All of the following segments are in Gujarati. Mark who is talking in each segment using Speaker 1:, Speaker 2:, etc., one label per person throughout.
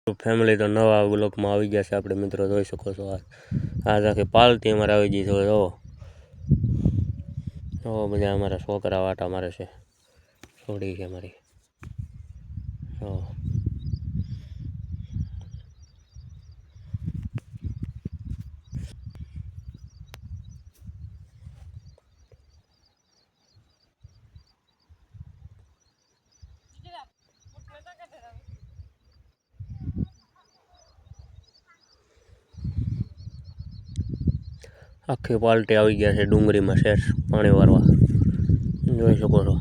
Speaker 1: ફેમિલી તો નવા બ્લોકમાં આવી ગયા છે આપણે મિત્રો જોઈ શકો છો આજ આખી પાલટી અમારે આવી ગઈ છે જો બધા અમારા છોકરા વાટા મારે છે છોડી છે મારી આખી પાલટી આવી ગયા છે ડુંગળીમાં શેર પાણી વારવા જોઈ શકો છો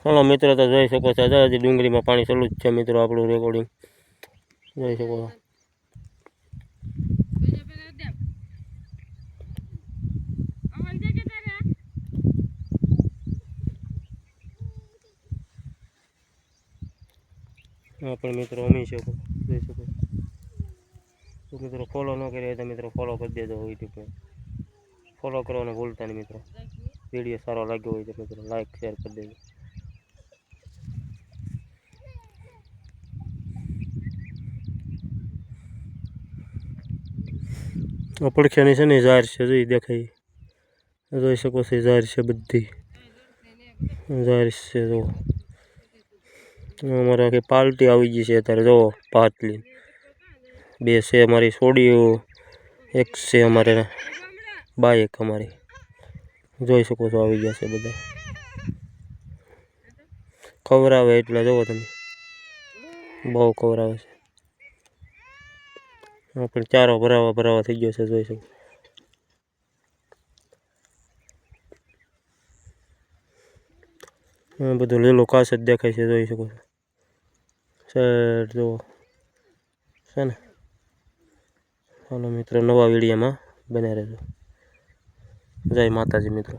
Speaker 1: હાલો મિત્રો તો જોઈ શકો છો હજી ડુંગળીમાં પાણી ચાલુ જ છે મિત્રો આપણું રેકોર્ડિંગ જોઈ શકો છો પણ મિત્રો અમી શકો જોઈ શકો તો મિત્રો ફોલો ન કર્યો તો મિત્રો ફોલો કરી દેજો યુટ્યુબ ફોલો કરવાનું ભૂલતા નહીં મિત્રો વિડીયો સારો લાગ્યો હોય તો મિત્રો લાઈક શેર કરી દેજો પડખ્યાની છે ને ઝાર છે જોઈ દેખાય જોઈ શકો છો ઝાર છે બધી ઝાર છે જો અમારે આખી પાલટી આવી ગઈ છે અત્યારે જો પાતલી બે છે અમારી સોડીઓ એક છે અમારે બાઈક અમારી જોઈ શકો છો આવી ગયા છે બધા ખવરાવે એટલે જોવો તમે બહુ ખવરાવે છે પણ ચારો ભરાવા થઈ ગયો છે જોઈ શકો બધું લીલો ઘાસ જ દેખાય છે જોઈ શકો છો સર જો છે ને હાલો મિત્રો નવા વિડીયોમાં બન્યા રહેજો જય માતાજી મિત્રો